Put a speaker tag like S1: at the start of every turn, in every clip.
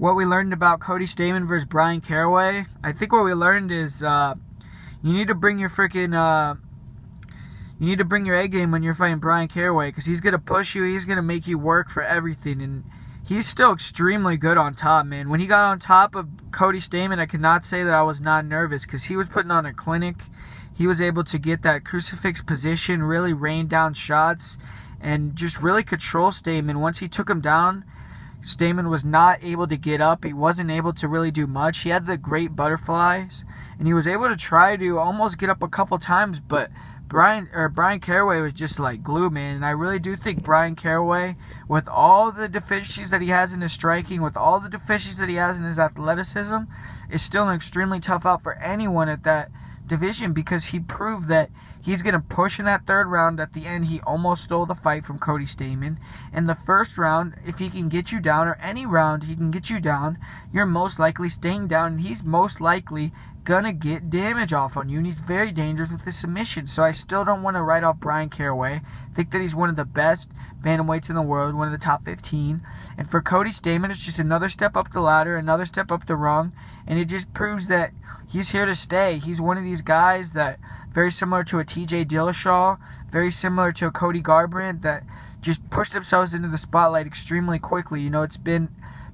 S1: what we learned about Cody Stamann versus Bryan Caraway. I think what we learned is you need to bring your you need to bring your A game when you're fighting Bryan Caraway, because he's gonna push you. He's gonna make you work for everything, and he's still extremely good on top, man. When he got on top of Cody Stamann, I cannot say that I was not nervous, because he was putting on a clinic. He was able to get that crucifix position, really rain down shots, and just really control Stamann. Once he took him down, Stamann was not able to get up. He wasn't able to really do much. He had the great butterflies, and he was able to try to almost get up a couple times, but Bryan Caraway was just like glue, man. And I really do think Bryan Caraway, with all the deficiencies that he has in his striking, with all the deficiencies that he has in his athleticism, is still an extremely tough out for anyone at that division, because he proved that he's going to push in that third round. At the end, he almost stole the fight from Cody Stamann. In the first round, if he can get you down, or any round he can get you down, you're most likely staying down, and he's most likely going to get damage off on you, and he's very dangerous with his submission. So I still don't want to write off Bryan Caraway. I think that he's one of the best bantamweights in the world, one of the top 15. And for Cody Stamann, it's just another step up the ladder, another step up the rung, and it just proves that he's here to stay. He's one of these guys that, very similar to a TJ Dillashaw, very similar to a Cody Garbrandt, that just pushed themselves into the spotlight extremely quickly. You know, it's been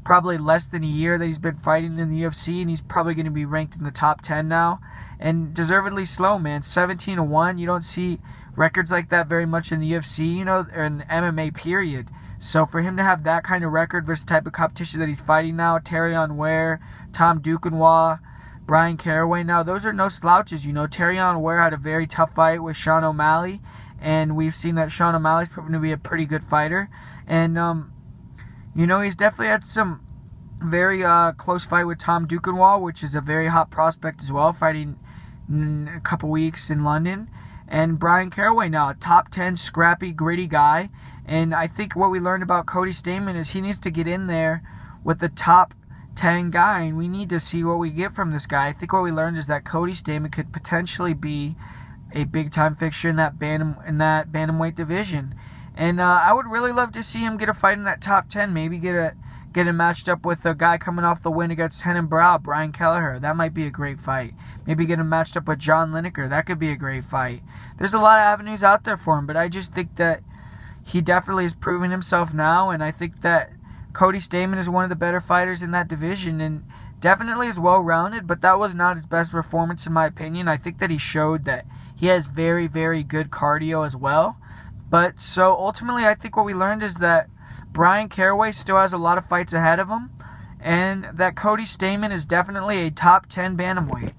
S1: probably less than a year that he's been fighting in the UFC, and he's probably going to be ranked in the top 10 now, and deservedly slow, man. 17-1. You don't see records like that very much in the UFC, you know, or in the MMA period. So for him to have that kind of record versus the type of competition that he's fighting now, Terrion Ware, Tom Duquesnoy, Bryan Caraway, now those are no slouches. You know, Terrion Ware had a very tough fight with Sean O'Malley, and we've seen that Sean O'Malley's proven to be a pretty good fighter. And you know, he's definitely had some very close fight with Tom Duquesnoy, which is a very hot prospect as well, fighting in a couple weeks in London. And Bryan Caraway now, a top 10 scrappy, gritty guy. And I think what we learned about Cody Stamann is he needs to get in there with the top 10 guy, and we need to see what we get from this guy. I think what we learned is that Cody Stamann could potentially be a big-time fixture in that bantamweight division. And I would really love to see him get a fight in that top 10. Maybe get it matched up with a guy coming off the win against Henan Brow, Brian Kelleher. That might be a great fight. Maybe get him matched up with John Lineker. That could be a great fight. There's a lot of avenues out there for him, but I just think that he definitely is proving himself now, and I think that Cody Stamann is one of the better fighters in that division, and definitely is well-rounded, but that was not his best performance in my opinion. I think that he showed that he has very, very good cardio as well. But so ultimately, I think what we learned is that Bryan Caraway still has a lot of fights ahead of him, and that Cody Stamann is definitely a top 10 bantamweight.